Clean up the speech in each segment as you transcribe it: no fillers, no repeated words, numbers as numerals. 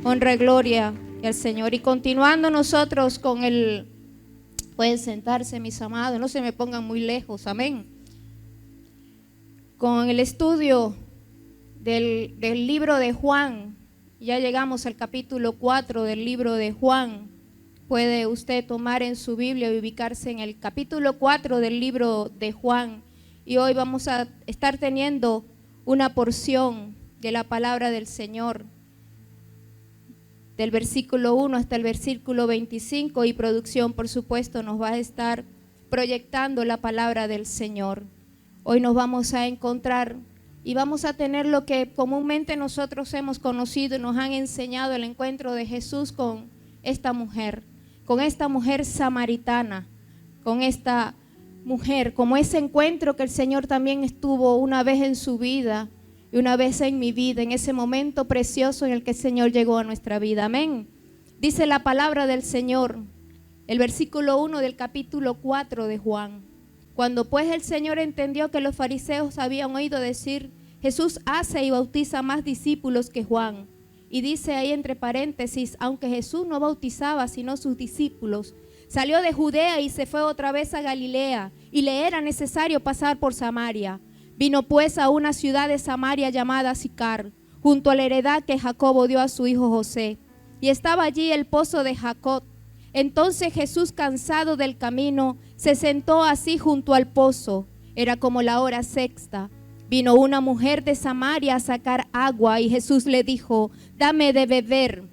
Honra y gloria al Señor. Y continuando nosotros con el... Pueden sentarse, mis amados, no se me pongan muy lejos, amén. Con el estudio del libro de Juan, ya llegamos al capítulo 4 del libro de Juan. Puede usted tomar en su Biblia y ubicarse en el capítulo 4 del libro de Juan. Y hoy vamos a estar teniendo una porción de la palabra del Señor, del versículo 1 hasta el versículo 25, y producción, por supuesto, nos va a estar proyectando la palabra del Señor. Hoy nos vamos a encontrar y vamos a tener lo que comúnmente nosotros hemos conocido y nos han enseñado, el encuentro de Jesús con esta mujer samaritana, con esta mujer, como ese encuentro que el Señor también estuvo una vez en su vida y una vez en mi vida, en ese momento precioso en el que el Señor llegó a nuestra vida. Amén. Dice la palabra del Señor, el versículo 1 del capítulo 4 de Juan. Cuando pues el Señor entendió que los fariseos habían oído decir, Jesús hace y bautiza más discípulos que Juan. Y dice ahí entre paréntesis, aunque Jesús no bautizaba sino sus discípulos, salió de Judea y se fue otra vez a Galilea, y le era necesario pasar por Samaria. Vino pues a una ciudad de Samaria llamada Sicar, junto a la heredad que Jacobo dio a su hijo José. Y estaba allí el pozo de Jacob. Entonces Jesús, cansado del camino, se sentó así junto al pozo. Era como la hora sexta. Vino una mujer de Samaria a sacar agua, y Jesús le dijo, dame de beber,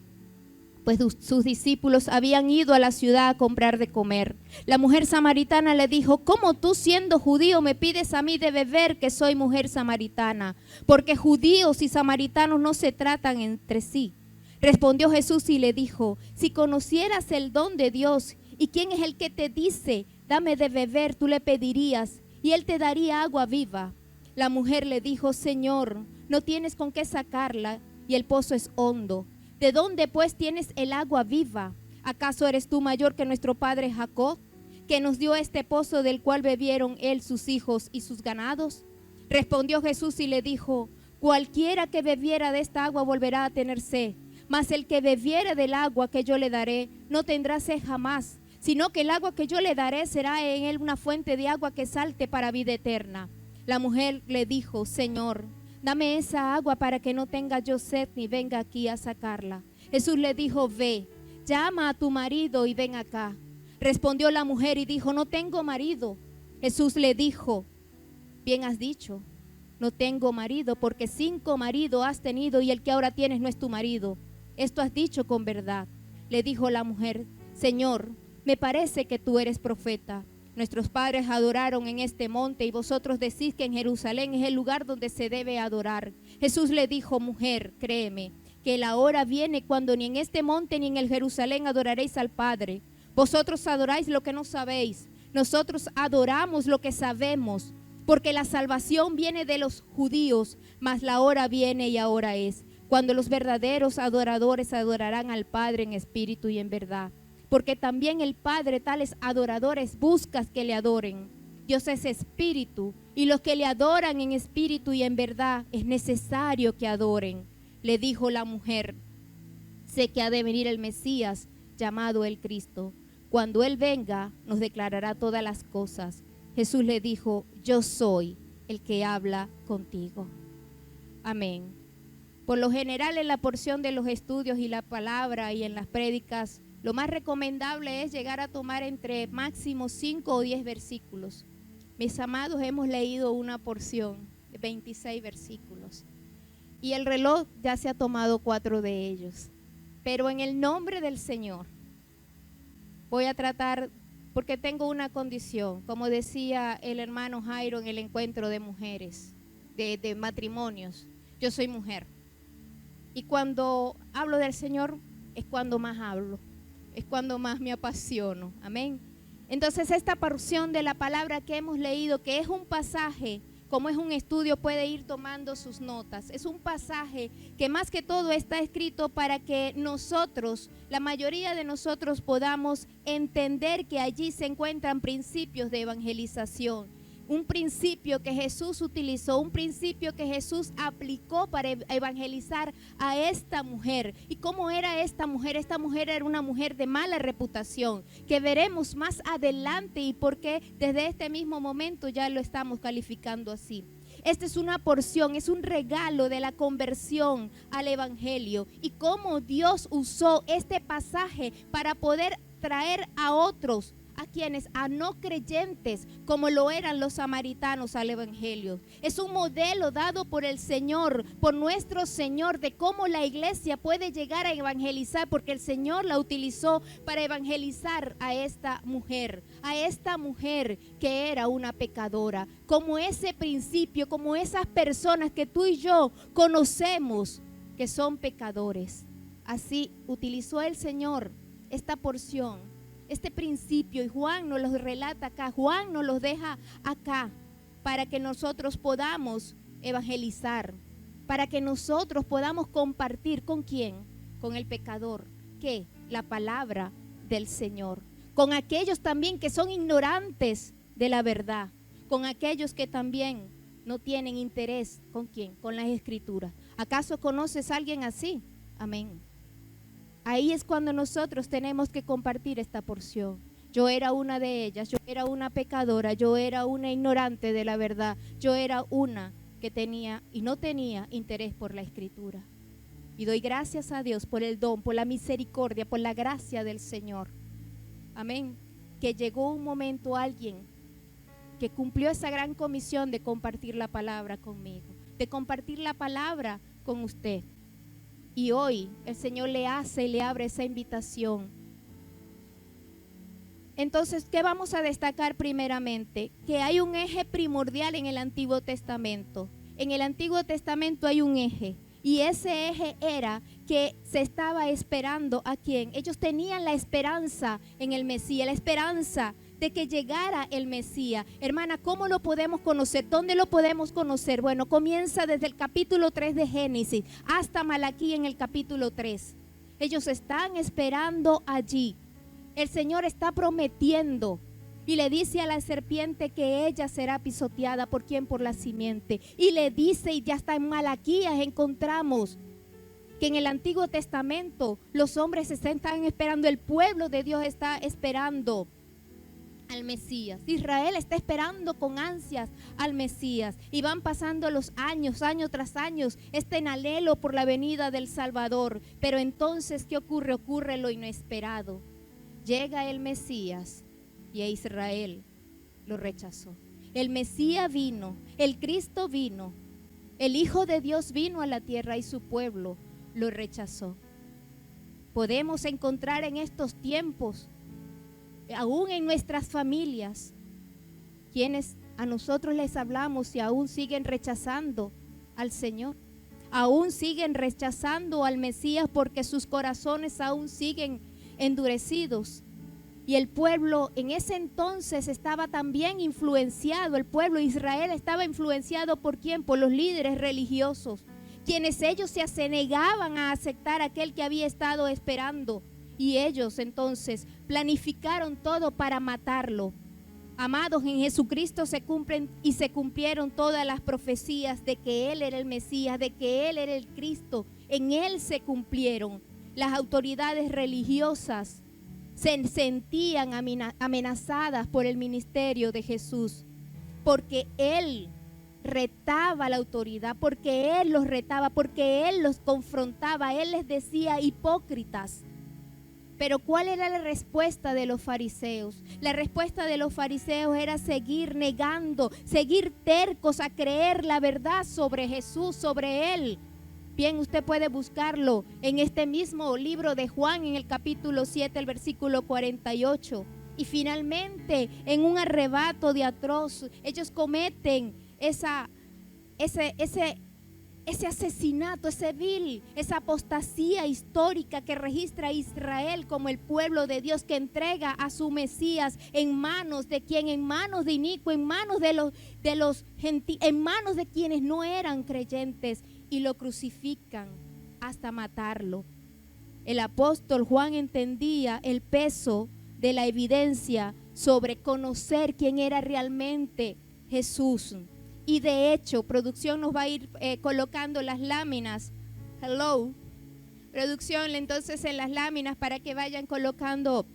pues sus discípulos habían ido a la ciudad a comprar de comer. La mujer samaritana le dijo, ¿cómo tú, siendo judío, me pides a mí de beber, que soy mujer samaritana? Porque judíos y samaritanos no se tratan entre sí. Respondió Jesús y le dijo, si conocieras el don de Dios y quién es el que te dice, dame de beber, tú le pedirías y él te daría agua viva. La mujer le dijo, Señor, no tienes con qué sacarla y el pozo es hondo. ¿De dónde pues tienes el agua viva? ¿Acaso eres tú mayor que nuestro padre Jacob, que nos dio este pozo del cual bebieron él, sus hijos y sus ganados? Respondió Jesús y le dijo, cualquiera que bebiera de esta agua volverá a tener sed, mas el que bebiere del agua que yo le daré no tendrá sed jamás, sino que el agua que yo le daré será en él una fuente de agua que salte para vida eterna. La mujer le dijo, Señor, dame esa agua para que no tenga yo sed ni venga aquí a sacarla. Jesús le dijo, ve, llama a tu marido y ven acá. Respondió la mujer y dijo, no tengo marido. Jesús le dijo, bien has dicho, no tengo marido, porque 5 maridos has tenido y el que ahora tienes no es tu marido. Esto has dicho con verdad. Le dijo la mujer, Señor, me parece que tú eres profeta. Nuestros padres adoraron en este monte y vosotros decís que en Jerusalén es el lugar donde se debe adorar. Jesús le dijo, mujer, créeme, que la hora viene cuando ni en este monte ni en el Jerusalén adoraréis al Padre. Vosotros adoráis lo que no sabéis, nosotros adoramos lo que sabemos, porque la salvación viene de los judíos, mas la hora viene y ahora es, cuando los verdaderos adoradores adorarán al Padre en espíritu y en verdad. Porque también el Padre tales adoradores busca que le adoren. Dios es espíritu, y los que le adoran en espíritu y en verdad es necesario que adoren. Le dijo la mujer, sé que ha de venir el Mesías, llamado el Cristo. Cuando Él venga, nos declarará todas las cosas. Jesús le dijo, yo soy el que habla contigo. Amén. Por lo general, en la porción de los estudios y la palabra y en las prédicas, lo más recomendable es llegar a tomar entre máximo 5 o 10 versículos. Mis amados, hemos leído una porción de 26 versículos. Y el reloj ya se ha tomado 4 de ellos. Pero en el nombre del Señor voy a tratar, porque tengo una condición, como decía el hermano Jairo en el encuentro de mujeres, de matrimonios. Yo soy mujer. Y cuando hablo del Señor es cuando más hablo. Es cuando más me apasiono, amén. Entonces esta porción de la palabra que hemos leído, que es un pasaje, como es un estudio, puede ir tomando sus notas. Es un pasaje que más que todo está escrito para que nosotros, la mayoría de nosotros, podamos entender que allí se encuentran principios de evangelización, un principio que Jesús utilizó, un principio que Jesús aplicó para evangelizar a esta mujer. ¿Y cómo era esta mujer? Esta mujer era una mujer de mala reputación, que veremos más adelante y por qué desde este mismo momento ya lo estamos calificando así. Esta es una porción, es un regalo de la conversión al evangelio y cómo Dios usó este pasaje para poder traer a otros, a quienes, a no creyentes, como lo eran los samaritanos, al evangelio. Es un modelo dado por el Señor, por nuestro Señor, de cómo la iglesia puede llegar a evangelizar, porque el Señor la utilizó para evangelizar a esta mujer que era una pecadora. Como ese principio, como esas personas que tú y yo conocemos que son pecadores. Así utilizó el Señor esta porción, este principio, y Juan nos lo relata acá, Juan nos lo deja acá para que nosotros podamos evangelizar, para que nosotros podamos compartir. ¿Con quién? Con el pecador. ¿Qué? La palabra del Señor. Con aquellos también que son ignorantes de la verdad, con aquellos que también no tienen interés. ¿Con quién? Con las Escrituras. ¿Acaso conoces a alguien así? Amén. Ahí es cuando nosotros tenemos que compartir esta porción. Yo era una de ellas, yo era una pecadora, yo era una ignorante de la verdad, yo era una que tenía y no tenía interés por la Escritura. Y doy gracias a Dios por el don, por la misericordia, por la gracia del Señor. Amén. Que llegó un momento alguien que cumplió esa gran comisión de compartir la palabra conmigo, de compartir la palabra con usted. Y hoy el Señor le hace y le abre esa invitación. Entonces, ¿qué vamos a destacar primeramente? Que hay un eje primordial en el Antiguo Testamento. En el Antiguo Testamento hay un eje. Y ese eje era que se estaba esperando a quién. Ellos tenían la esperanza en el Mesías, la esperanza de que llegara el Mesías. Hermana, ¿cómo lo podemos conocer? ¿Dónde lo podemos conocer? Bueno, comienza desde el capítulo 3 de Génesis hasta Malaquí en el capítulo 3. Ellos están esperando allí. El Señor está prometiendo y le dice a la serpiente que ella será pisoteada. ¿Por quién? Por la simiente. Y le dice, y ya está en Malaquías encontramos que en el Antiguo Testamento los hombres están esperando, el pueblo de Dios está esperando al Mesías. Israel está esperando con ansias al Mesías y van pasando los años, año tras año, en anhelo por la venida del Salvador. Pero entonces, ¿qué ocurre? Ocurre lo inesperado. Llega el Mesías y a Israel lo rechazó. El Mesías vino, el Cristo vino, el Hijo de Dios vino a la tierra y su pueblo lo rechazó. Podemos encontrar en estos tiempos, aún en nuestras familias, quienes a nosotros les hablamos y aún siguen rechazando al Señor, aún siguen rechazando al Mesías porque sus corazones aún siguen endurecidos. Y el pueblo en ese entonces estaba también influenciado, el pueblo de Israel estaba influenciado ¿por quién? Por los líderes religiosos, quienes ellos se negaban a aceptar a aquel que había estado esperando. Y ellos entonces planificaron todo para matarlo. Amados, en Jesucristo se cumplen y se cumplieron todas las profecías de que Él era el Mesías, de que Él era el Cristo. En Él se cumplieron. Las autoridades religiosas se sentían amenazadas por el ministerio de Jesús, porque Él retaba a la autoridad, porque Él los retaba, porque Él los confrontaba. Él les decía hipócritas. Pero ¿cuál era la respuesta de los fariseos? La respuesta de los fariseos era seguir negando, seguir tercos a creer la verdad sobre Jesús, sobre Él. Bien, usted puede buscarlo en este mismo libro de Juan, en el capítulo 7, el versículo 48. Y finalmente, en un arrebato de atroz, ellos cometen ese asesinato, esa apostasía histórica que registra a Israel como el pueblo de Dios que entrega a su Mesías en manos de quien, en manos de inicuo, en manos en manos de quienes no eran creyentes, y lo crucifican hasta matarlo. El apóstol Juan entendía el peso de la evidencia sobre conocer quién era realmente Jesús. Y de hecho, producción nos va a ir colocando las láminas. Hello. Producción, entonces en las láminas para que vayan colocando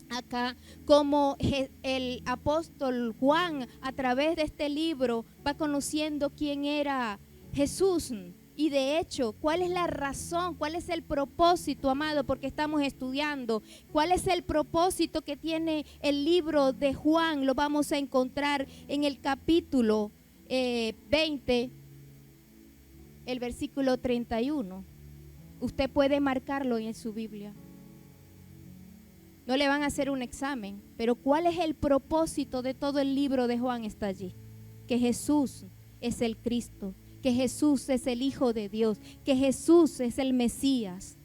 acá como el apóstol Juan a través de este libro va conociendo quién era Jesús. Y de hecho, ¿cuál es la razón? ¿Cuál es el propósito, amado? Porque estamos estudiando. ¿Cuál es el propósito que tiene el libro de Juan? Lo vamos a encontrar en el capítulo 20, el versículo 31. Usted puede marcarlo en su Biblia. No le van a hacer un examen, pero ¿cuál es el propósito de todo el libro de Juan? Está allí. Que Jesús es el Cristo, que Jesús es el Hijo de Dios, que Jesús es el Mesías.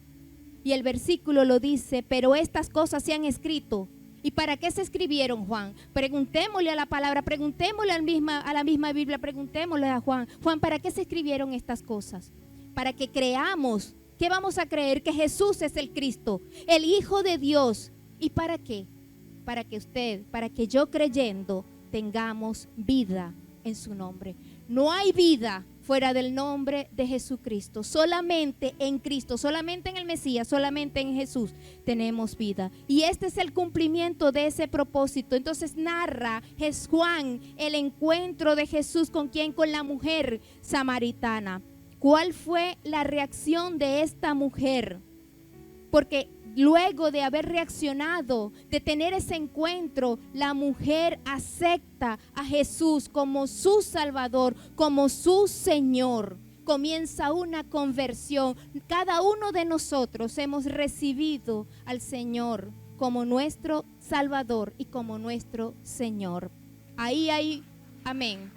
Y el versículo lo dice, pero estas cosas se han escrito. ¿Y para qué se escribieron, Juan? Preguntémosle a la palabra, preguntémosle a la misma Biblia, preguntémosle a Juan. Juan, ¿para qué se escribieron estas cosas? Para que creamos. ¿Qué vamos a creer? Que Jesús es el Cristo, el Hijo de Dios. ¿Y para qué? Para que usted, para que yo creyendo, tengamos vida en su nombre. No hay vida fuera del nombre de Jesucristo. Solamente en Cristo, solamente en el Mesías, solamente en Jesús tenemos vida. Y este es el cumplimiento de ese propósito. Entonces narra Juan el encuentro de Jesús con quién, con la mujer samaritana. ¿Cuál fue la reacción de esta mujer? Porque luego de haber reaccionado, de tener ese encuentro, la mujer acepta a Jesús como su Salvador, como su Señor. Comienza una conversión. Cada uno de nosotros hemos recibido al Señor como nuestro Salvador y como nuestro Señor. Ahí hay, amén.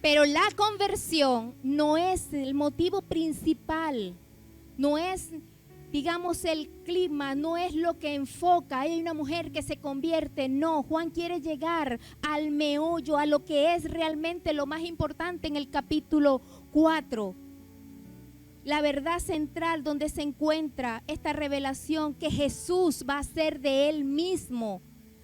Pero la conversión no es el motivo principal. No es, digamos, el clima, no es lo que enfoca. Hay una mujer que se convierte. No, Juan quiere llegar al meollo, a lo que es realmente lo más importante en el capítulo 4. La verdad central donde se encuentra esta revelación que Jesús va a ser de Él mismo.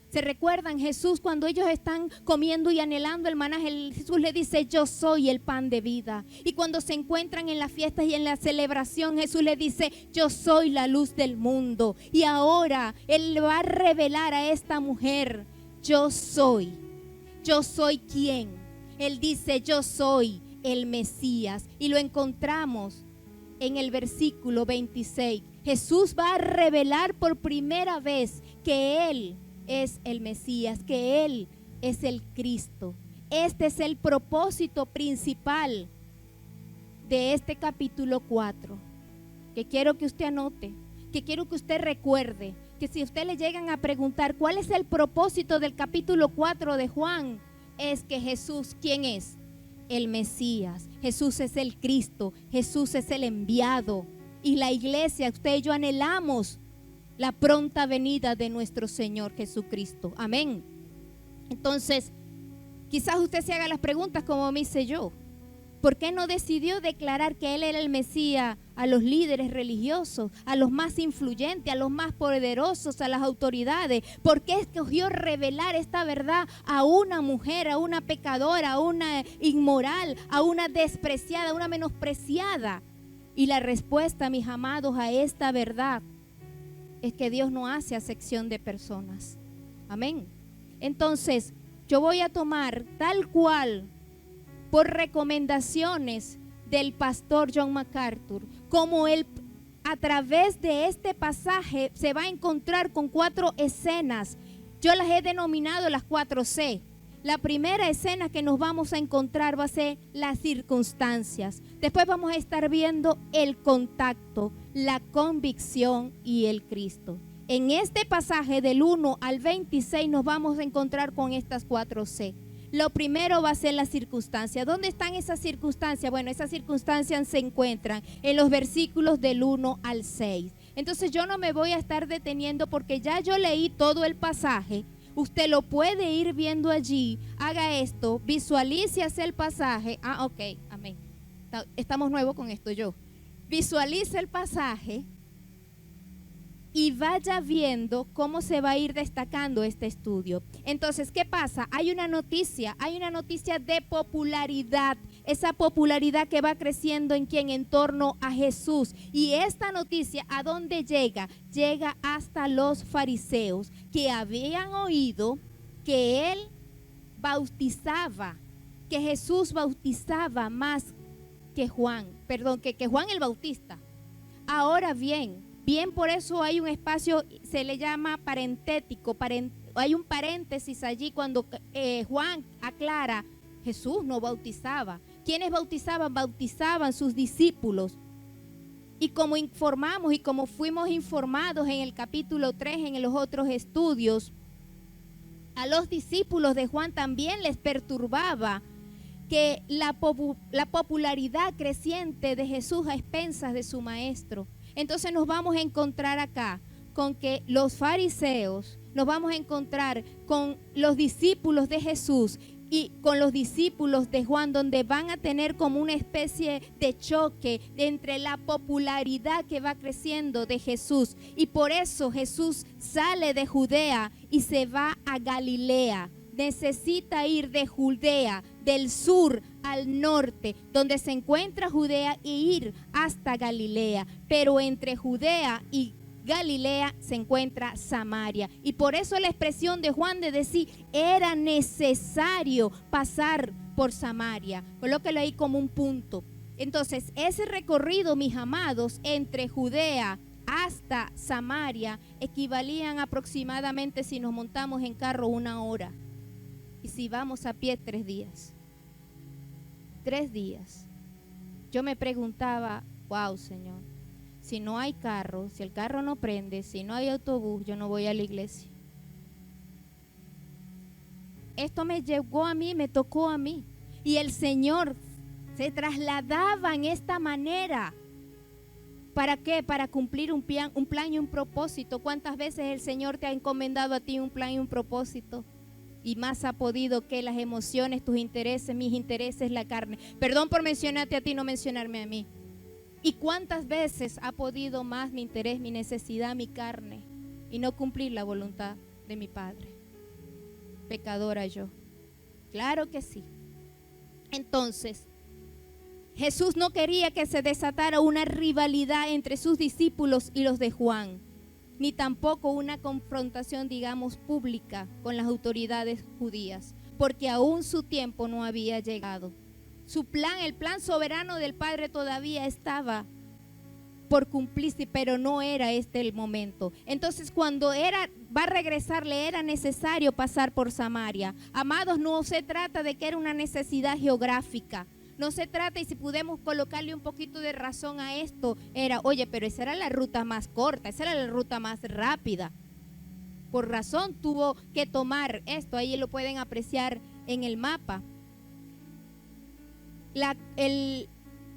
¿Se recuerdan Jesús cuando ellos están comiendo y anhelando el maná? Jesús le dice, yo soy el pan de vida. Y cuando se encuentran en las fiestas y en la celebración, Jesús le dice, yo soy la luz del mundo. Y ahora Él va a revelar a esta mujer, yo soy quién. Él dice, yo soy el Mesías. Y lo encontramos en el versículo 26. Jesús va a revelar por primera vez que Él es el Mesías, que Él es el Cristo. Este es el propósito principal de este capítulo 4, que quiero que usted anote, que quiero que usted recuerde, que si usted le llegan a preguntar cuál es el propósito del capítulo 4 de Juan, es que Jesús, ¿quién es? El Mesías. Jesús es el Cristo, Jesús es el enviado. Y la iglesia, usted y yo anhelamos la pronta venida de nuestro Señor Jesucristo. Amén. Entonces, quizás usted se haga las preguntas como me hice yo. ¿Por qué no decidió declarar que Él era el Mesías a los líderes religiosos, a los más influyentes, a los más poderosos, a las autoridades? ¿Por qué escogió revelar esta verdad a una mujer, a una pecadora, a una inmoral, a una despreciada, a una menospreciada? Y la respuesta, mis amados, a esta verdad es que Dios no hace acepción de personas. Amén. Entonces, yo voy a tomar tal cual por recomendaciones del pastor John MacArthur, como él a través de este pasaje se va a encontrar con 4 escenas. Yo las he denominado las 4C. La primera escena que nos vamos a encontrar va a ser las circunstancias. Después vamos a estar viendo el contacto, la convicción y el Cristo. En este pasaje del 1 al 26 nos vamos a encontrar con estas 4C. Lo primero va a ser la circunstancia. ¿Dónde están esas circunstancias? Bueno, esas circunstancias se encuentran en los versículos del 1 al 6. Entonces yo no me voy a estar deteniendo porque ya yo leí todo el pasaje. Usted lo puede ir viendo allí. Haga esto, visualice hacia el pasaje. Ok, amén. Estamos nuevos con esto yo. Visualice el pasaje y vaya viendo cómo se va a ir destacando este estudio. Entonces, ¿qué pasa? Hay una noticia de popularidad, esa popularidad que va creciendo ¿en quién? En torno a Jesús. Y esta noticia, ¿a dónde llega? Llega hasta los fariseos, que habían oído que él bautizaba, que Jesús bautizaba más que Juan, que Juan el Bautista. Ahora bien, por eso hay un espacio, se le llama parentético, hay un paréntesis allí cuando Juan aclara, Jesús no bautizaba. ¿Quiénes bautizaban? Bautizaban sus discípulos. Y como informamos y como fuimos informados en el capítulo 3, en los otros estudios, a los discípulos de Juan también les perturbaba que la popularidad creciente de Jesús a expensas de su maestro. Entonces nos vamos a encontrar acá con que los fariseos, nos vamos a encontrar con los discípulos de Jesús y con los discípulos de Juan, donde van a tener como una especie de choque entre la popularidad que va creciendo de Jesús. Y por eso Jesús sale de Judea y se va a Galilea. Necesita ir de Judea, del sur al norte, donde se encuentra Judea, e ir hasta Galilea. Pero entre Judea y Galilea se encuentra Samaria. Y por eso la expresión de Juan de decir, era necesario pasar por Samaria. Colóquelo ahí como un punto. Entonces, ese recorrido, mis amados, entre Judea hasta Samaria, equivalían aproximadamente, si nos montamos en carro, 1 hora. Y si vamos a pie, 3 días. 3 días. Yo me preguntaba, wow, Señor, si no hay carro, si el carro no prende, si no hay autobús, yo no voy a la iglesia. Esto me llegó a mí, me tocó a mí. Y el Señor se trasladaba en esta manera. ¿Para qué? Para cumplir un plan y un propósito. ¿Cuántas veces el Señor te ha encomendado a ti un plan y un propósito? Y más ha podido que las emociones, tus intereses, mis intereses, la carne. Perdón por mencionarte a ti, no mencionarme a mí. ¿Y cuántas veces ha podido más mi interés, mi necesidad, mi carne, y no cumplir la voluntad de mi Padre? Pecadora yo. Claro que sí. Entonces, Jesús no quería que se desatara una rivalidad entre sus discípulos y los de Juan, ni tampoco una confrontación, digamos, pública con las autoridades judías, porque aún su tiempo no había llegado. Su plan, el plan soberano del Padre todavía estaba por cumplirse, pero no era este el momento. Entonces, cuando va a regresar, le era necesario pasar por Samaria. Amados, no se trata de que era una necesidad geográfica. No se trata, y si podemos colocarle un poquito de razón a esto, era, oye, pero esa era la ruta más corta, esa era la ruta más rápida. Por razón tuvo que tomar esto, ahí lo pueden apreciar en el mapa.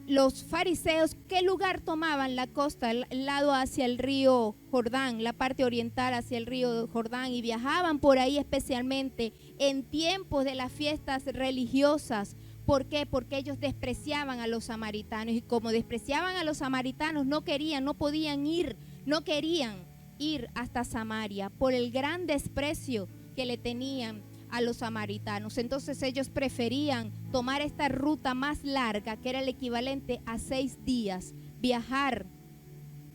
Los fariseos, ¿qué lugar tomaban? La costa, el lado hacia el río Jordán, la parte oriental hacia el río Jordán, y viajaban por ahí especialmente en tiempos de las fiestas religiosas. ¿Por qué? Porque ellos despreciaban a los samaritanos, y como despreciaban a los samaritanos, no querían ir hasta Samaria por el gran desprecio que le tenían a los samaritanos. Entonces ellos preferían tomar esta ruta más larga, que era el equivalente a 6 días, viajar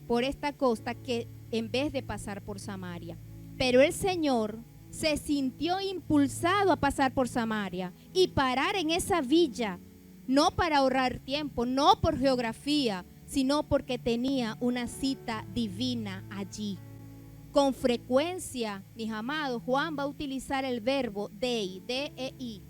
por esta costa, que en vez de pasar por Samaria. Pero el Señor se sintió impulsado a pasar por Samaria y parar en esa villa, no para ahorrar tiempo, no por geografía, sino porque tenía una cita divina allí. Con frecuencia, mis amados, Juan va a utilizar el verbo dei, D-E-I.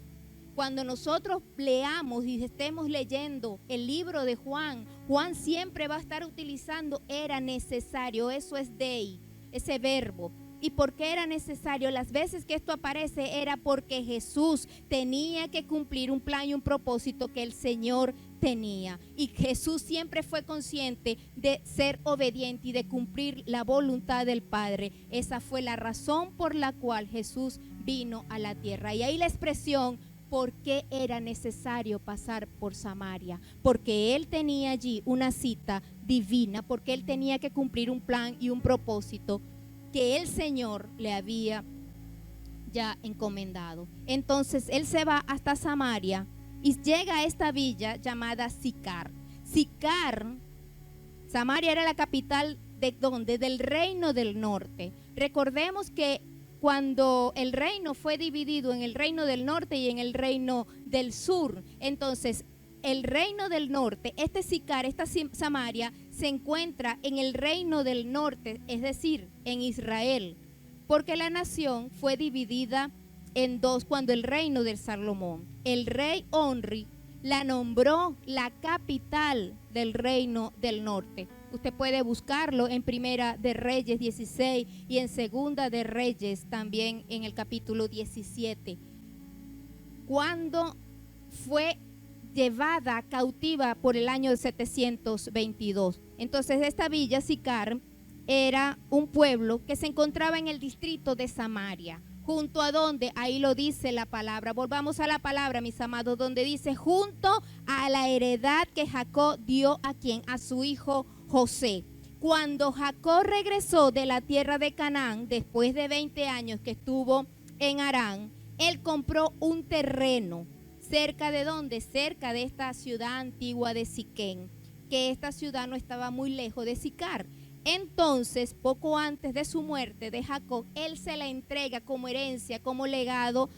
Cuando nosotros leamos y estemos leyendo el libro de Juan, Juan siempre va a estar utilizando era necesario, eso es dei, ese verbo. ¿Y por qué era necesario? Las veces que esto aparece era porque Jesús tenía que cumplir un plan y un propósito que el Señor tenía. Y Jesús siempre fue consciente de ser obediente y de cumplir la voluntad del Padre. Esa fue la razón por la cual Jesús vino a la tierra. Y ahí la expresión por qué era necesario pasar por Samaria. Porque él tenía allí una cita divina, porque él tenía que cumplir un plan y un propósito que el Señor le había ya encomendado. Entonces él se va hasta Samaria y llega a esta villa llamada Sicar. Sicar, Samaria era la capital de ¿dónde? Del reino del norte. Recordemos que cuando el reino fue dividido en el reino del norte y en el reino del sur, entonces el reino del norte, este Sicar, esta Samaria, se encuentra en el reino del norte, es decir, en Israel, porque la nación fue dividida en dos cuando el reino de Salomón, el rey Onri, la nombró la capital del reino del norte. Usted puede buscarlo en Primera de Reyes 16 y en Segunda de Reyes también en el capítulo 17. Cuando fue llevada cautiva por el año 722. Entonces esta villa Sicar era un pueblo que se encontraba en el distrito de Samaria. ¿Junto a dónde? Ahí lo dice la palabra. Volvamos a la palabra, mis amados, donde dice junto a la heredad que Jacob dio a quien, a su hijo José. Cuando Jacob regresó de la tierra de Canaán, después de 20 años que estuvo en Harán, él compró un terreno. ¿Cerca de dónde? Cerca de esta ciudad antigua de Siquén, que esta ciudad no estaba muy lejos de Sicar. Entonces, poco antes de su muerte de Jacob, él se la entrega como herencia, como legado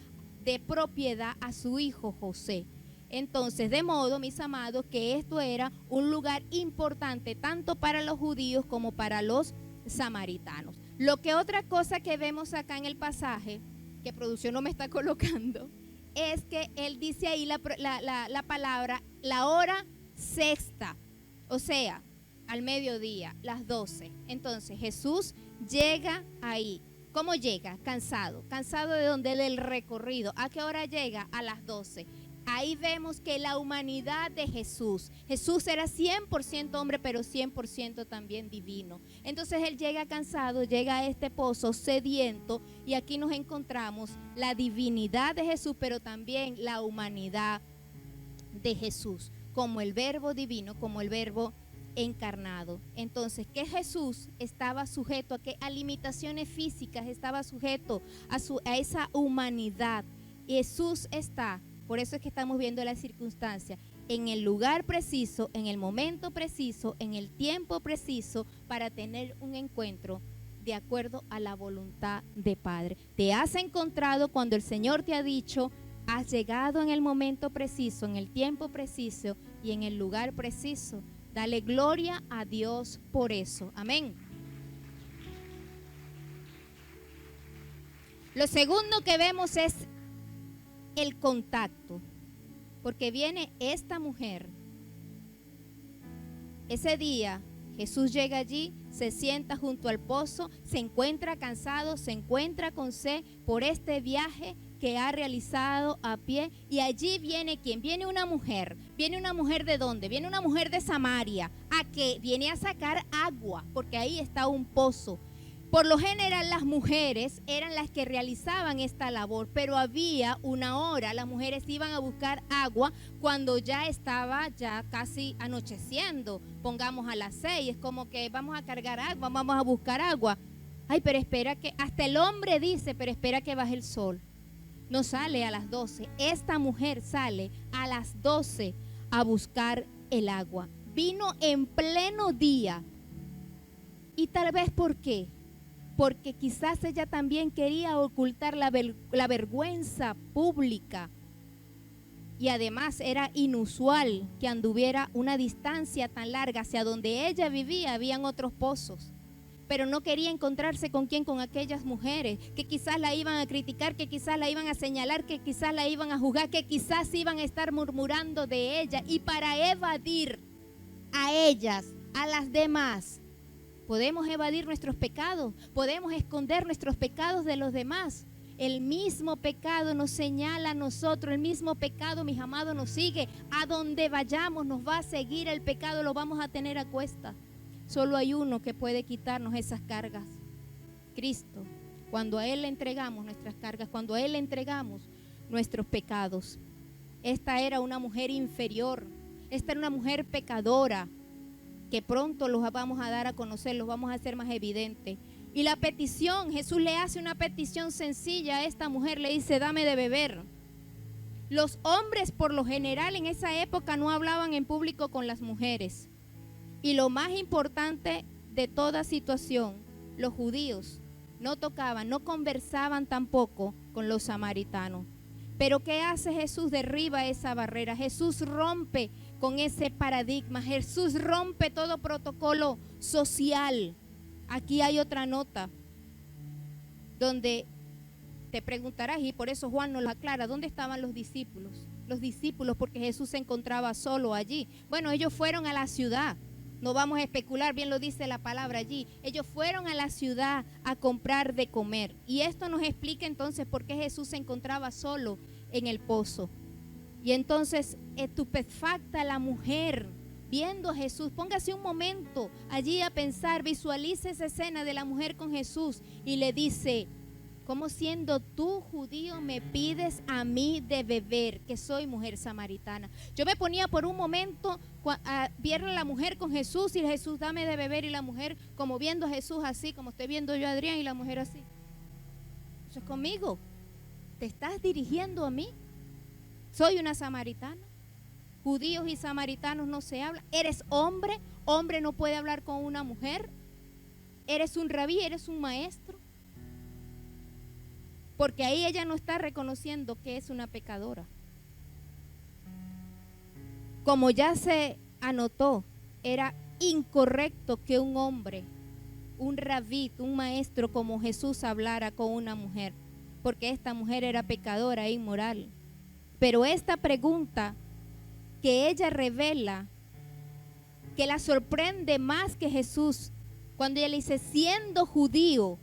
de propiedad a su hijo José. Entonces, de modo, mis amados, que esto era un lugar importante tanto para los judíos como para los samaritanos. Lo que otra cosa que vemos acá en el pasaje, que producción no me está colocando, es que él dice ahí la palabra, la hora sexta, o sea, al mediodía, las 12. Entonces Jesús llega ahí. ¿Cómo llega? Cansado de donde del recorrido. ¿A qué hora llega? A las 12. Ahí vemos que la humanidad de Jesús era 100% hombre, pero 100% también divino. Entonces él llega cansado, llega a este pozo sediento, y aquí nos encontramos la divinidad de Jesús, pero también la humanidad de Jesús, como el verbo divino, como el verbo encarnado. Entonces, que Jesús estaba sujeto a limitaciones físicas, estaba sujeto a esa humanidad. Jesús está, por eso es que estamos viendo la circunstancia, en el lugar preciso, en el momento preciso, en el tiempo preciso, para tener un encuentro de acuerdo a la voluntad de Padre. Te has encontrado cuando el Señor te ha dicho, has llegado en el momento preciso, en el tiempo preciso y en el lugar preciso. Dale gloria a Dios por eso. Amén. Lo segundo que vemos es el contacto, porque viene esta mujer. Ese día Jesús llega allí, se sienta junto al pozo, se encuentra cansado, se encuentra con sed por este viaje que ha realizado a pie, y allí viene ¿quién? Viene una mujer. ¿Viene una mujer de dónde? Viene una mujer de Samaria, a que viene a sacar agua, porque ahí está un pozo. Por lo general las mujeres eran las que realizaban esta labor, pero había una hora, las mujeres iban a buscar agua cuando ya estaba ya casi anocheciendo, pongamos a las 6, es como que vamos a cargar agua, vamos a buscar agua. Ay, pero espera que, hasta el hombre dice, pero espera que baje el sol. No sale a las 12, esta mujer sale a las 12 a buscar el agua. Vino en pleno día. Y tal vez ¿por qué? Porque quizás ella también quería ocultar la vergüenza pública. Y además era inusual que anduviera una distancia tan larga. Hacia donde ella vivía habían otros pozos. Pero no quería encontrarse con quién, con aquellas mujeres que quizás la iban a criticar, que quizás la iban a señalar, que quizás la iban a juzgar, que quizás iban a estar murmurando de ella. Y para evadir a ellas, a las demás, podemos evadir nuestros pecados, podemos esconder nuestros pecados de los demás. El mismo pecado nos señala a nosotros, el mismo pecado, mis amados, nos sigue. A donde vayamos nos va a seguir el pecado, lo vamos a tener a cuesta. Solo hay uno que puede quitarnos esas cargas, Cristo. Cuando a Él le entregamos nuestras cargas, cuando a Él le entregamos nuestros pecados. Esta era una mujer inferior, esta era una mujer pecadora, que pronto los vamos a dar a conocer, los vamos a hacer más evidentes. Y la petición, Jesús le hace una petición sencilla a esta mujer, le dice, dame de beber. Los hombres por lo general en esa época no hablaban en público con las mujeres. Y lo más importante de toda situación, los judíos no tocaban, no conversaban tampoco con los samaritanos. Pero ¿qué hace Jesús? Derriba esa barrera. Jesús rompe con ese paradigma. Jesús rompe todo protocolo social. Aquí hay otra nota donde te preguntarás, y por eso Juan nos lo aclara, ¿dónde estaban los discípulos? Los discípulos, porque Jesús se encontraba solo allí. Bueno, ellos fueron a la ciudad. No vamos a especular, bien lo dice la palabra allí. Ellos fueron a la ciudad a comprar de comer. Y esto nos explica entonces por qué Jesús se encontraba solo en el pozo. Y entonces, estupefacta la mujer, viendo a Jesús, póngase un momento allí a pensar, visualice esa escena de la mujer con Jesús y le dice, ¿cómo siendo tú judío me pides a mí de beber, que soy mujer samaritana? Yo me ponía por un momento a ver a la mujer con Jesús y Jesús, dame de beber, y la mujer como viendo a Jesús así, como estoy viendo yo a Adrián, y la mujer así. Eso es conmigo. ¿Te estás dirigiendo a mí? Soy una samaritana. Judíos y samaritanos no se hablan. Eres hombre, hombre no puede hablar con una mujer. Eres un rabí, eres un maestro. Porque ahí ella no está reconociendo que es una pecadora. Como ya se anotó, era incorrecto que un hombre, un rabí, un maestro como Jesús hablara con una mujer, porque esta mujer era pecadora e inmoral. Pero esta pregunta que ella revela, que la sorprende más que Jesús, cuando ella le dice, siendo judío,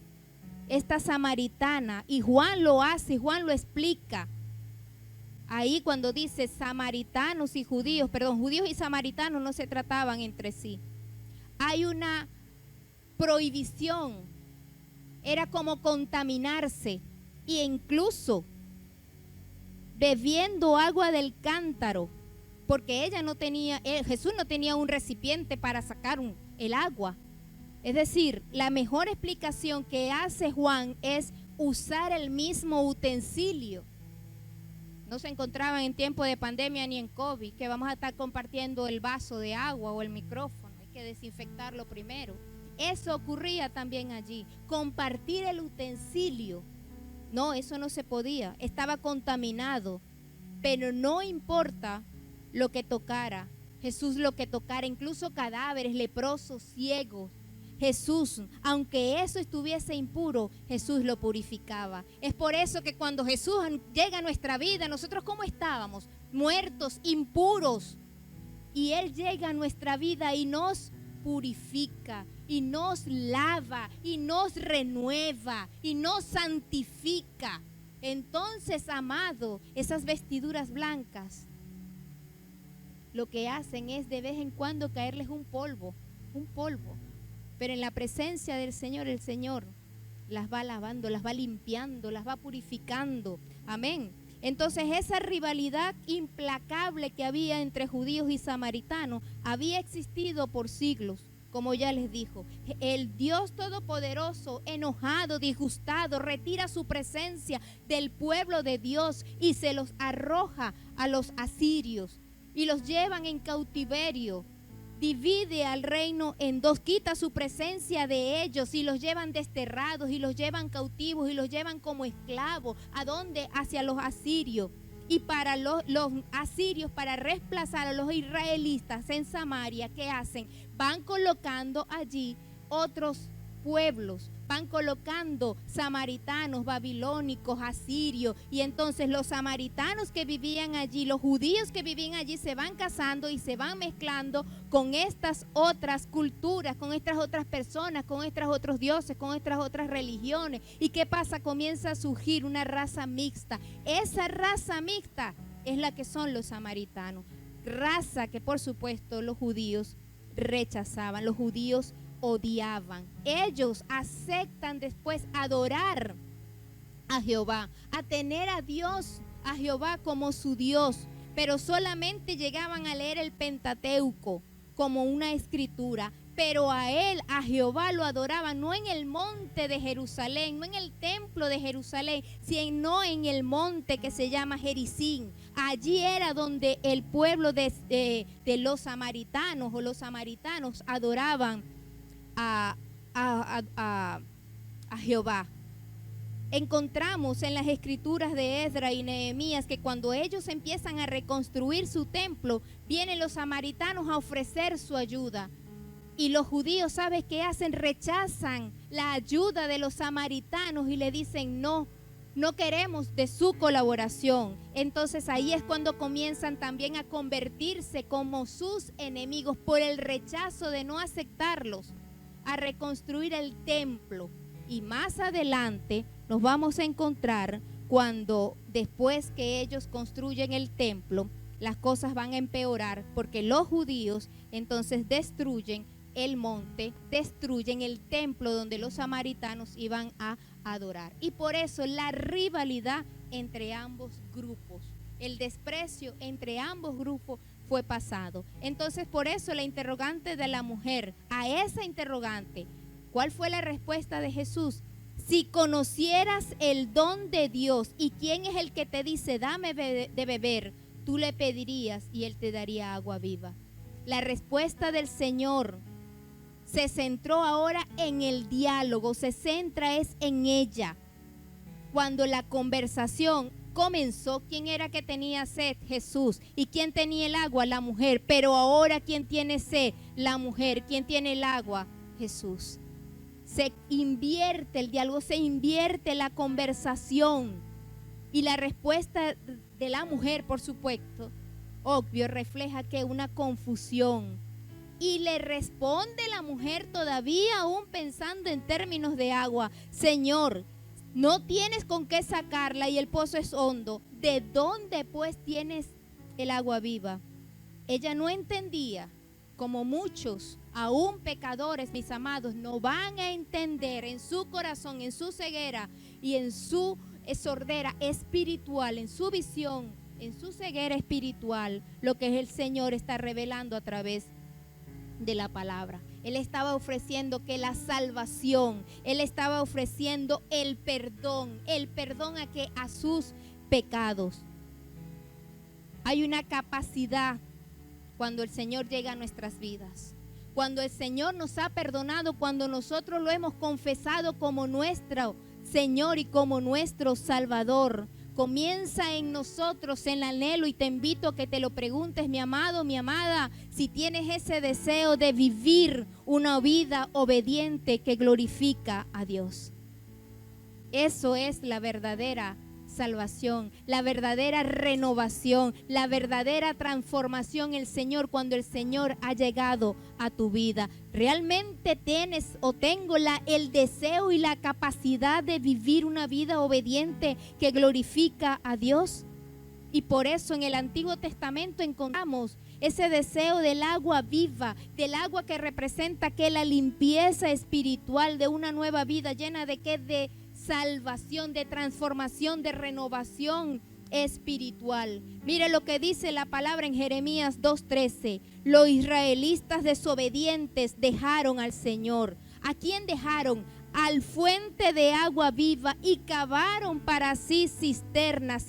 esta samaritana, y Juan lo hace, Juan lo explica. Ahí cuando dice samaritanos y judíos, perdón, judíos y samaritanos no se trataban entre sí. Hay una prohibición, era como contaminarse, e incluso bebiendo agua del cántaro, porque ella no tenía, Jesús no tenía un recipiente para sacar el agua. Es decir, la mejor explicación que hace Juan es usar el mismo utensilio. No se encontraban en tiempo de pandemia ni en COVID, que vamos a estar compartiendo el vaso de agua o el micrófono. Hay que desinfectarlo primero. Eso ocurría también allí. Compartir el utensilio. No, eso no se podía. Estaba contaminado. Pero no importa lo que tocara. Jesús lo que tocara, incluso cadáveres, leprosos, ciegos. Jesús, aunque eso estuviese impuro, Jesús lo purificaba. Es por eso que cuando Jesús llega a nuestra vida, nosotros ¿cómo estábamos? Muertos, impuros. Y Él llega a nuestra vida y nos purifica, y nos lava, y nos renueva, y nos santifica. Entonces, amado, esas vestiduras blancas, lo que hacen es de vez en cuando caerles un polvo. Pero en la presencia del Señor, el Señor las va lavando, las va limpiando, las va purificando. Amén. Entonces esa rivalidad implacable que había entre judíos y samaritanos había existido por siglos, como ya les dijo. El Dios Todopoderoso, enojado, disgustado, retira su presencia del pueblo de Dios y se los arroja a los asirios y los llevan en cautiverio. Divide al reino en dos, quita su presencia de ellos y los llevan desterrados y los llevan cautivos y los llevan como esclavos. ¿A dónde? Hacia los asirios. Y para los asirios, para desplazar a los israelitas en Samaria, ¿qué hacen? Van colocando allí otros pueblos, van colocando samaritanos, babilónicos, asirios, y entonces los samaritanos que vivían allí, los judíos que vivían allí se van casando y se van mezclando con estas otras culturas, con estas otras personas, con estos otros dioses, con estas otras religiones. ¿Y qué pasa? Comienza a surgir una raza mixta. Esa raza mixta es la que son los samaritanos, raza que por supuesto los judíos rechazaban, los judíos odiaban. Ellos aceptan después adorar a Jehová, a tener a Dios, a Jehová como su Dios, pero solamente llegaban a leer el Pentateuco como una escritura. Pero a él, a Jehová, lo adoraban no en el monte de Jerusalén, no en el templo de Jerusalén, sino en el monte que se llama Gerizim. Allí era donde el pueblo de los samaritanos o los samaritanos adoraban a Jehová. Encontramos en las escrituras de Esdras y Nehemías que cuando ellos empiezan a reconstruir su templo, vienen los samaritanos a ofrecer su ayuda. Y los judíos, ¿sabes qué hacen? Rechazan la ayuda de los samaritanos y le dicen no queremos de su colaboración. Entonces ahí es cuando comienzan también a convertirse como sus enemigos por el rechazo de no aceptarlos, a reconstruir el templo. Y más adelante nos vamos a encontrar cuando después que ellos construyen el templo, las cosas van a empeorar porque los judíos entonces destruyen el monte, destruyen el templo donde los samaritanos iban a adorar. Y por eso la rivalidad entre ambos grupos, el desprecio entre ambos grupos fue pasado. Entonces por eso la interrogante de la mujer, a esa interrogante, ¿cuál fue la respuesta de Jesús? Si conocieras el don de Dios y quién es el que te dice dame de beber, tú le pedirías y él te daría agua viva. La respuesta del Señor se centró ahora en el diálogo, se centra es en ella. Cuando la conversación comenzó, ¿quién era que tenía sed? Jesús. ¿Y quién tenía el agua? La mujer. Pero ahora, ¿quién tiene sed? La mujer. ¿Quién tiene el agua? Jesús. Se invierte el diálogo, se invierte la conversación. Y la respuesta de la mujer, por supuesto, obvio, refleja que una confusión. Y le responde la mujer todavía aún pensando en términos de agua. Señor, no tienes con qué sacarla y el pozo es hondo. ¿De dónde pues tienes el agua viva? Ella no entendía, como muchos, aún pecadores, mis amados, no van a entender en su corazón, en su ceguera y en su sordera espiritual, en su visión, en su ceguera espiritual, lo que el Señor está revelando a través de la palabra. Él estaba ofreciendo que la salvación, Él estaba ofreciendo el perdón a sus pecados. Hay una capacidad cuando el Señor llega a nuestras vidas, cuando el Señor nos ha perdonado, cuando nosotros lo hemos confesado como nuestro Señor y como nuestro Salvador. Comienza en nosotros el anhelo y te invito a que te lo preguntes, mi amado, mi amada, si tienes ese deseo de vivir una vida obediente que glorifica a Dios. Eso es la verdadera salvación, la verdadera renovación, la verdadera transformación el Señor cuando el Señor ha llegado a tu vida. ¿Realmente tienes o tengo el deseo y la capacidad de vivir una vida obediente que glorifica a Dios? Y por eso en el Antiguo Testamento encontramos ese deseo del agua viva, del agua que representa que la limpieza espiritual de una nueva vida llena de qué, de salvación, de transformación, de renovación espiritual. Mire lo que dice la palabra en Jeremías 2:13. Los israelitas desobedientes dejaron al Señor. ¿A quién dejaron? Al fuente de agua viva, y cavaron para sí cisternas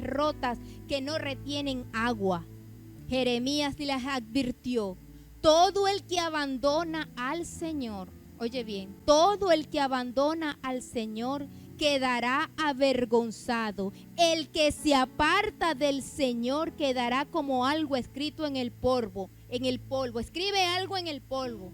rotas que no retienen agua. Jeremías les advirtió: todo el que abandona al Señor, oye bien, todo el que abandona al Señor quedará avergonzado. El que se aparta del Señor quedará como algo escrito en el polvo. Escribe algo en el polvo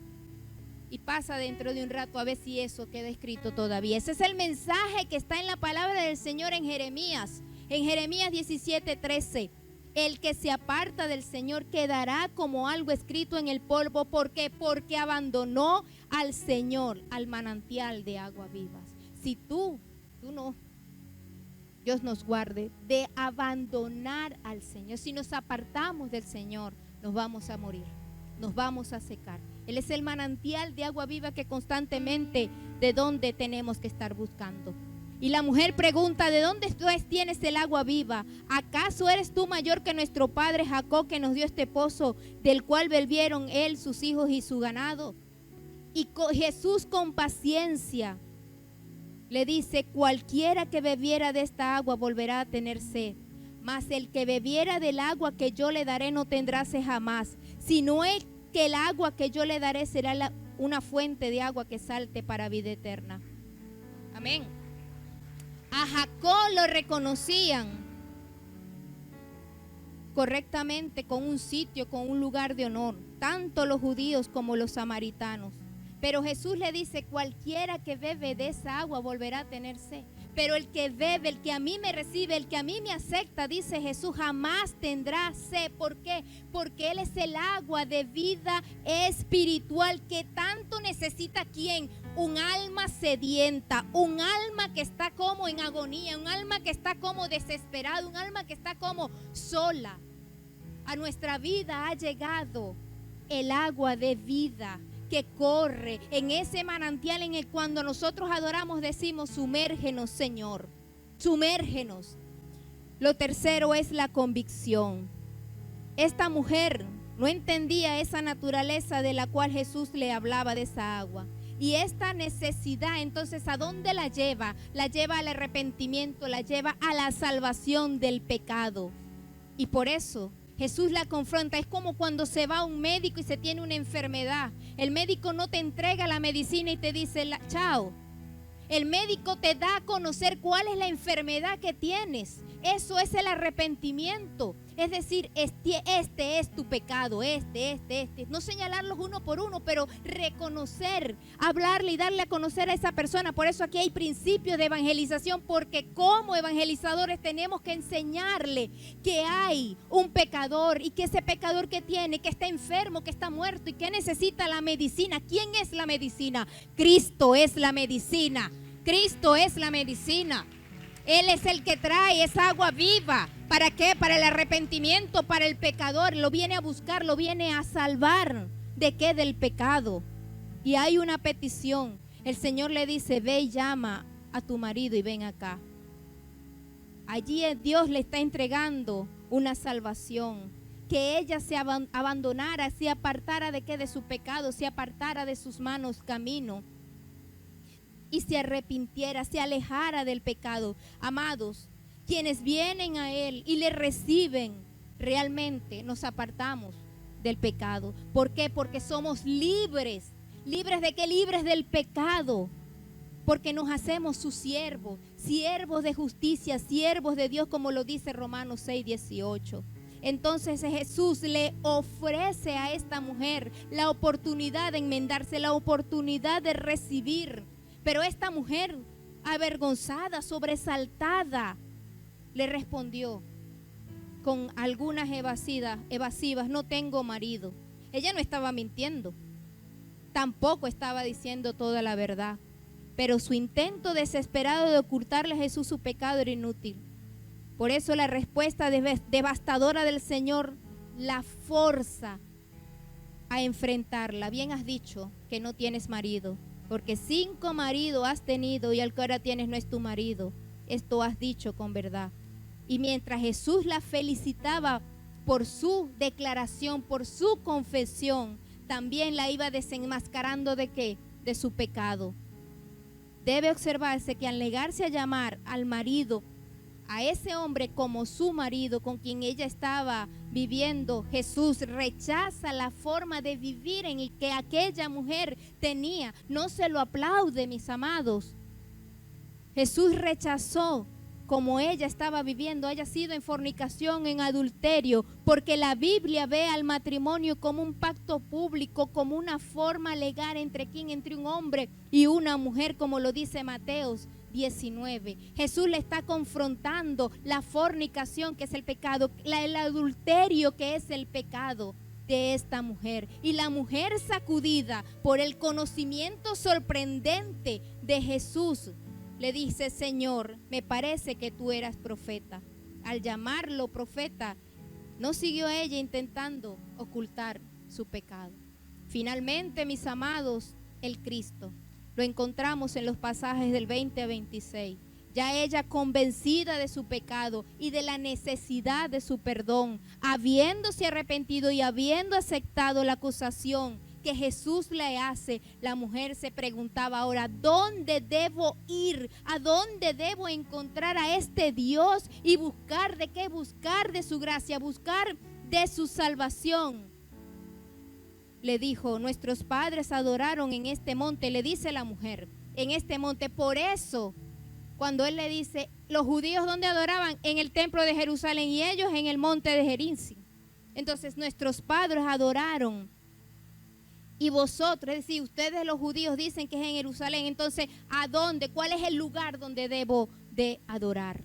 y pasa dentro de un rato a ver si eso queda escrito todavía. Ese es el mensaje que está en la palabra del Señor en Jeremías 17:13. El que se aparta del Señor quedará como algo escrito en el polvo. ¿Por qué? Porque abandonó al Señor, al manantial de aguas vivas. Si tú no, Dios nos guarde de abandonar al Señor. Si nos apartamos del Señor, nos vamos a morir, nos vamos a secar. Él es el manantial de agua viva que constantemente de donde tenemos que estar buscando. Y la mujer pregunta: ¿de dónde pues tienes el agua viva? ¿Acaso eres tú mayor que nuestro padre Jacob, que nos dio este pozo, del cual bebieron él, sus hijos y su ganado? Y Jesús, con paciencia, le dice: cualquiera que bebiera de esta agua volverá a tener sed, mas el que bebiera del agua que yo le daré no tendrá sed jamás, sino es que el agua que yo le daré será una fuente de agua que salte para vida eterna. Amén. A Jacob lo reconocían correctamente con un sitio, con un lugar de honor, tanto los judíos como los samaritanos. Pero Jesús le dice: cualquiera que bebe de esa agua volverá a tener sed. Pero el que bebe, el que a mí me recibe, el que a mí me acepta, dice Jesús, jamás tendrá sed. ¿Por qué? Porque Él es el agua de vida espiritual que tanto necesita. ¿Quién? Un alma sedienta, un alma que está como en agonía, un alma que está como desesperada, un alma que está como sola. A nuestra vida ha llegado el agua de vida que corre en ese manantial en el cuando nosotros adoramos decimos: sumérgenos, Señor, sumérgenos. Lo tercero es la convicción. Esta mujer no entendía esa naturaleza de la cual Jesús le hablaba, de esa agua. Y esta necesidad, entonces, ¿a dónde la lleva? La lleva al arrepentimiento, la lleva a la salvación del pecado. Y por eso Jesús la confronta. Es como cuando se va a un médico y se tiene una enfermedad. El médico no te entrega la medicina y te dice chao. El médico te da a conocer cuál es la enfermedad que tienes. Eso es el arrepentimiento. Es decir, este es tu pecado, este. No señalarlos uno por uno, pero reconocer, hablarle y darle a conocer a esa persona. Por eso aquí hay principios de evangelización, porque como evangelizadores tenemos que enseñarle que hay un pecador y que ese pecador que tiene, que está enfermo, que está muerto y que necesita la medicina. ¿Quién es la medicina? Cristo es la medicina. Cristo es la medicina. Él es el que trae esa agua viva. ¿Para qué? Para el arrepentimiento, para el pecador. Lo viene a buscar, lo viene a salvar. ¿De qué? Del pecado. Y hay una petición. El Señor le dice: ve y llama a tu marido y ven acá. Allí Dios le está entregando una salvación. Que ella se abandonara, se apartara de qué? De su pecado, se apartara de sus manos camino. Y se arrepintiera, se alejara del pecado. Amados, quienes vienen a Él y le reciben, realmente nos apartamos del pecado. ¿Por qué? Porque somos libres. ¿Libres de qué? Libres del pecado. Porque nos hacemos sus siervos, siervos de justicia, siervos de Dios, como lo dice Romanos 6:18. Entonces Jesús le ofrece a esta mujer la oportunidad de enmendarse, la oportunidad de recibir. Pero esta mujer, avergonzada, sobresaltada, le respondió con algunas evasivas: no tengo marido. Ella no estaba mintiendo, tampoco estaba diciendo toda la verdad, pero su intento desesperado de ocultarle a Jesús su pecado era inútil. Por eso la respuesta devastadora del Señor la forza a enfrentarla. Bien has dicho que no tienes marido, porque 5 maridos has tenido y el que ahora tienes no es tu marido. Esto has dicho con verdad. Y mientras Jesús la felicitaba por su declaración, por su confesión, también la iba desenmascarando ¿de qué? De su pecado. Debe observarse que al negarse a llamar al marido, a ese hombre como su marido con quien ella estaba viviendo, Jesús rechaza la forma de vivir en el que aquella mujer tenía. No se lo aplaude, mis amados. Jesús rechazó como ella estaba viviendo, haya sido en fornicación, en adulterio, porque la Biblia ve al matrimonio como un pacto público, como una forma legal entre un hombre y una mujer, como lo dice Mateos 19. Jesús le está confrontando la fornicación, que es el pecado, el adulterio, que es el pecado de esta mujer. Y la mujer, sacudida por el conocimiento sorprendente de Jesús, le dice: Señor, me parece que tú eras profeta. Al llamarlo profeta, no siguió ella intentando ocultar su pecado. Finalmente, mis amados, el Cristo lo encontramos en los pasajes del 20 a 26. Ya ella convencida de su pecado y de la necesidad de su perdón, habiéndose arrepentido y habiendo aceptado la acusación que Jesús le hace, la mujer se preguntaba ahora, ¿dónde debo ir? ¿A dónde debo encontrar a este Dios? Y buscar, ¿de qué? Buscar de su gracia, buscar de su salvación. Le dijo, nuestros padres adoraron en este monte, le dice la mujer, en este monte. Por eso, cuando él le dice, los judíos ¿dónde adoraban? En el templo de Jerusalén y ellos en el monte de Gerizim. Entonces nuestros padres adoraron. Y vosotros, es decir, ustedes los judíos dicen que es en Jerusalén. Entonces, ¿a dónde? ¿Cuál es el lugar donde debo de adorar?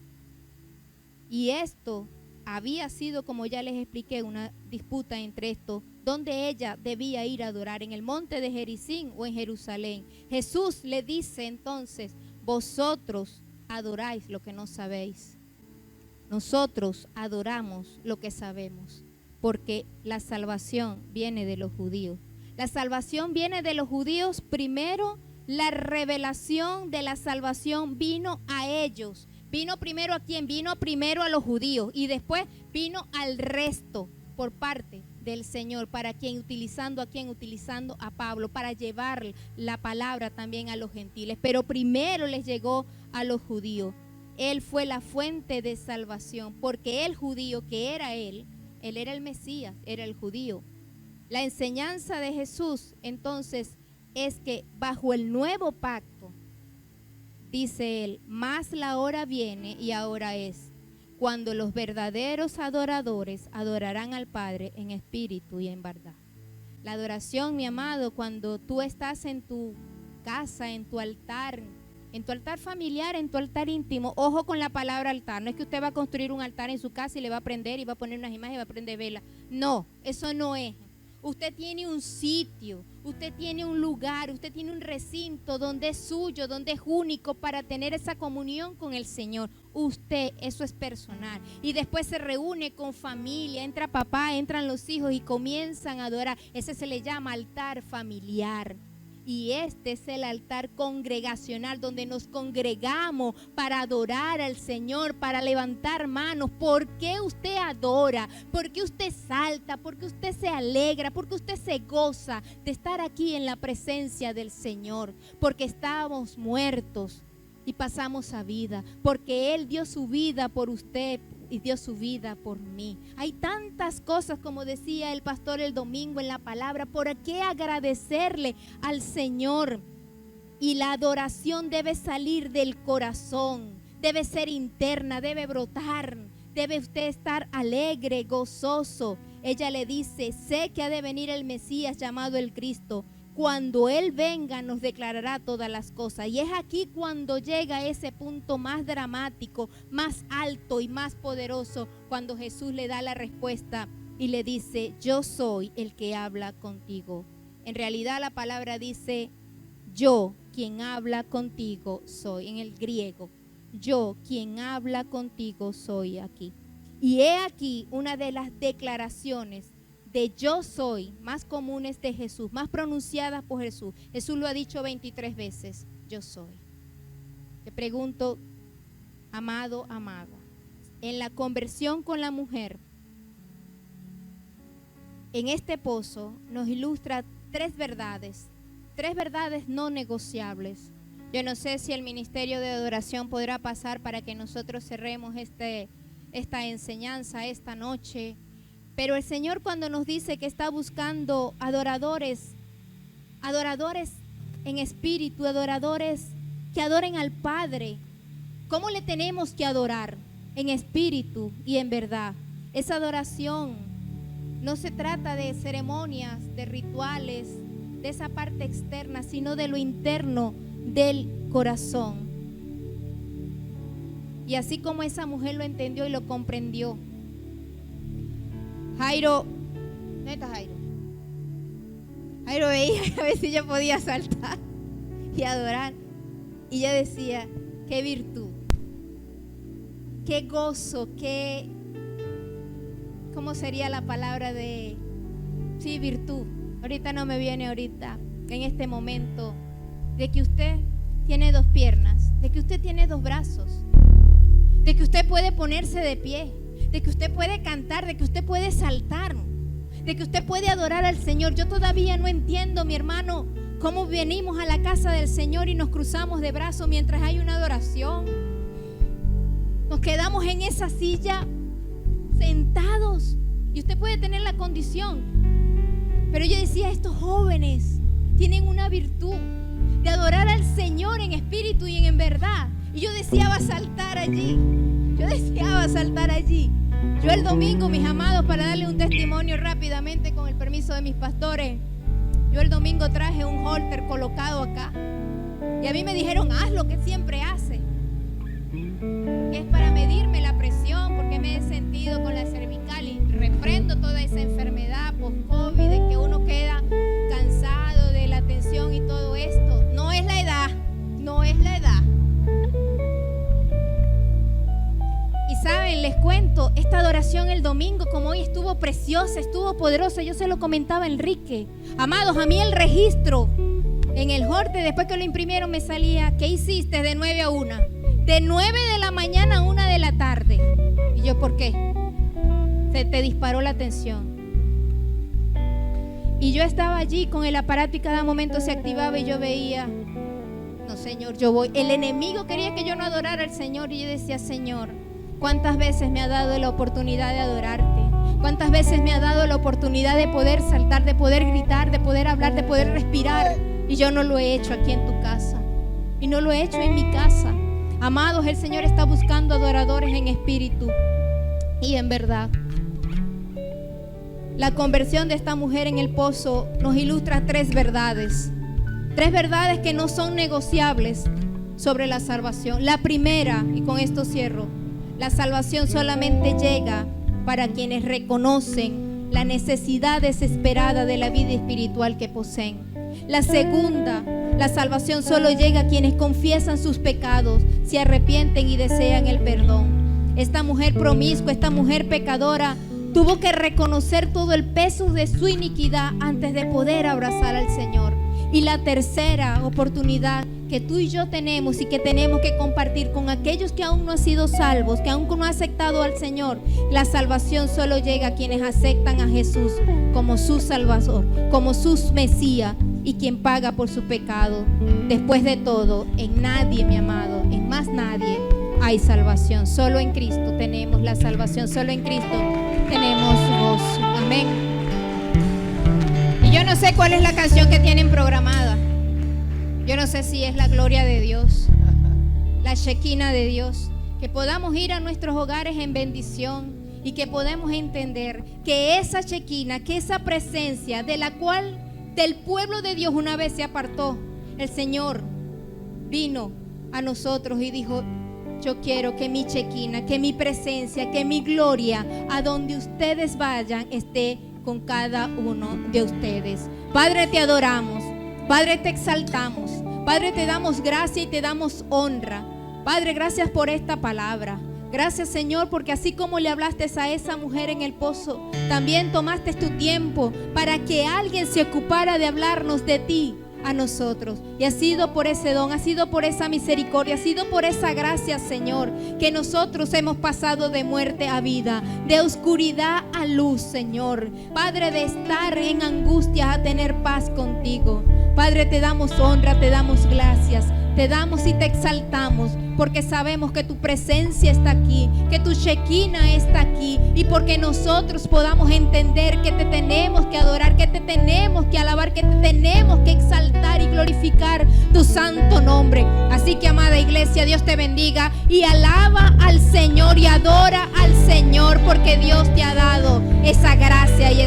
Y esto había sido, como ya les expliqué, una disputa entre estos, donde ella debía ir a adorar, en el monte de Gerizim o en Jerusalén. Jesús le dice entonces, vosotros adoráis lo que no sabéis. Nosotros adoramos lo que sabemos, porque la salvación viene de los judíos. La salvación viene de los judíos. Primero, la revelación de la salvación vino a ellos. ¿Vino primero a quién? Vino primero a los judíos y después vino al resto por parte del Señor. ¿Para quién? Utilizando a quién, utilizando a Pablo para llevar la palabra también a los gentiles. Pero primero les llegó a los judíos. Él fue la fuente de salvación, porque el judío que era él era el Mesías, era el judío. La enseñanza de Jesús entonces es que bajo el nuevo pacto, dice él, más la hora viene y ahora es, cuando los verdaderos adoradores adorarán al Padre en espíritu y en verdad. La adoración, mi amado, cuando tú estás en tu casa, en tu altar familiar, en tu altar íntimo, ojo con la palabra altar. No es que usted va a construir un altar en su casa y le va a prender y va a poner unas imágenes y va a prender velas. No, eso no es. Usted tiene un sitio, usted tiene un lugar, usted tiene un recinto donde es suyo, donde es único para tener esa comunión con el Señor. Usted, eso es personal. Y después se reúne con familia, entra papá, entran los hijos y comienzan a adorar. Ese se le llama altar familiar. Y este es el altar congregacional donde nos congregamos para adorar al Señor, para levantar manos. ¿Por qué usted adora? ¿Por qué usted salta? ¿Por qué usted se alegra? ¿Por qué usted se goza de estar aquí en la presencia del Señor? Porque estábamos muertos y pasamos a vida. Porque Él dio su vida por usted y dio su vida por mí. Hay tantas cosas, como decía el pastor el domingo en la palabra, por qué agradecerle al Señor. Y la adoración debe salir del corazón, debe ser interna, debe brotar, debe usted estar alegre, gozoso. Ella le dice, sé que ha de venir el Mesías llamado el Cristo. Cuando Él venga nos declarará todas las cosas. Y es aquí cuando llega ese punto más dramático, más alto y más poderoso, cuando Jesús le da la respuesta y le dice, yo soy el que habla contigo. En realidad la palabra dice, yo quien habla contigo soy, en el griego. Yo quien habla contigo soy aquí. Y he aquí una de las declaraciones de yo soy más comunes de Jesús, más pronunciadas por Jesús. Jesús lo ha dicho 23 veces, yo soy. Te pregunto, amado, amada, en la conversión con la mujer, en este pozo nos ilustra tres verdades no negociables. Yo no sé si el ministerio de adoración podrá pasar para que nosotros cerremos esta enseñanza esta noche. Pero el Señor, cuando nos dice que está buscando adoradores en espíritu, adoradores que adoren al Padre, ¿cómo le tenemos que adorar? En espíritu y en verdad. Esa adoración no se trata de ceremonias, de rituales, de esa parte externa, sino de lo interno del corazón. Y así como esa mujer lo entendió y lo comprendió, Jairo, ¿dónde está Jairo? Jairo veía a ver si yo podía saltar y adorar. Y yo decía, qué virtud, qué gozo, ¿cómo sería la palabra de, sí, virtud? Ahorita no me viene en este momento, de que usted tiene 2 piernas, de que usted tiene 2 brazos, de que usted puede ponerse de pie, de que usted puede cantar, de que usted puede saltar, de que usted puede adorar al Señor. Yo todavía no entiendo, mi hermano, cómo venimos a la casa del Señor y nos cruzamos de brazos mientras hay una adoración. Nos quedamos en esa silla sentados y usted puede tener la condición. Pero yo decía, estos jóvenes tienen una virtud de adorar al Señor en espíritu y en verdad. Y yo deseaba saltar allí. Yo el domingo, mis amados, para darle un testimonio rápidamente con el permiso de mis pastores, yo el domingo traje un holter colocado acá. Y a mí me dijeron, haz lo que siempre hace. Es para medirme la presión, porque me he sentido con la cervical y reprendo toda esa enfermedad post-COVID, de que uno queda cansado de la tensión y todo esto. No es la edad. Y saben, les cuento, esta adoración el domingo, como hoy, estuvo preciosa, estuvo poderosa. Yo se lo comentaba a Enrique. Amados, a mí el registro en el Horte, después que lo imprimieron, me salía, ¿qué hiciste de 9 a 1? De 9 de la mañana a 1 de la tarde. Y yo, ¿por qué? Se te disparó la tensión. Y yo estaba allí con el aparato y cada momento se activaba y yo veía, no, Señor, yo voy. El enemigo quería que yo no adorara al Señor y yo decía, Señor, ¿cuántas veces me ha dado la oportunidad de adorarte? ¿Cuántas veces me ha dado la oportunidad de poder saltar, de poder gritar, de poder hablar, de poder respirar? Y yo no lo he hecho aquí en tu casa. Y no lo he hecho en mi casa. Amados, el Señor está buscando adoradores en espíritu y en verdad. La conversión de esta mujer en el pozo nos ilustra 3 verdades. 3 verdades que no son negociables sobre la salvación. La primera, y con esto cierro, la salvación solamente llega para quienes reconocen la necesidad desesperada de la vida espiritual que poseen. La segunda, la salvación solo llega a quienes confiesan sus pecados, se arrepienten y desean el perdón. Esta mujer promiscua, esta mujer pecadora, tuvo que reconocer todo el peso de su iniquidad antes de poder abrazar al Señor. Y la tercera oportunidad que tú y yo tenemos y que tenemos que compartir con aquellos que aún no han sido salvos, que aún no han aceptado al Señor, la salvación solo llega a quienes aceptan a Jesús como su Salvador, como su Mesías y quien paga por su pecado. Después de todo, en nadie, mi amado, en más nadie hay salvación. Solo en Cristo tenemos la salvación, solo en Cristo tenemos gozo. Amén. Y yo no sé cuál es la canción que tienen programada. Yo no sé si es la gloria de Dios, la Shekinah de Dios, que podamos ir a nuestros hogares en bendición y que podamos entender que esa Shekinah, que esa presencia de la cual del pueblo de Dios una vez se apartó, el Señor vino a nosotros y dijo, yo quiero que mi Shekinah, que mi presencia, que mi gloria, a donde ustedes vayan, esté con cada uno de ustedes. Padre, te adoramos. Padre, te exaltamos. Padre, te damos gracia y te damos honra. Padre, gracias por esta palabra. Gracias, Señor, porque así como le hablaste a esa mujer en el pozo, también tomaste tu tiempo para que alguien se ocupara de hablarnos de ti a nosotros. Y ha sido por ese don, ha sido por esa misericordia, ha sido por esa gracia, Señor, que nosotros hemos pasado de muerte a vida, de oscuridad a luz, Señor. Padre, de estar en angustia a tener paz contigo. Padre, te damos honra, te damos gracias, te damos y te exaltamos, porque sabemos que tu presencia está aquí, que tu Shekinah está aquí, y porque nosotros podamos entender que te tenemos que adorar, que te tenemos que alabar, que te tenemos que exaltar y glorificar tu santo nombre. Así que, amada iglesia, Dios te bendiga y alaba al Señor y adora al Señor, porque Dios te ha dado esa gracia y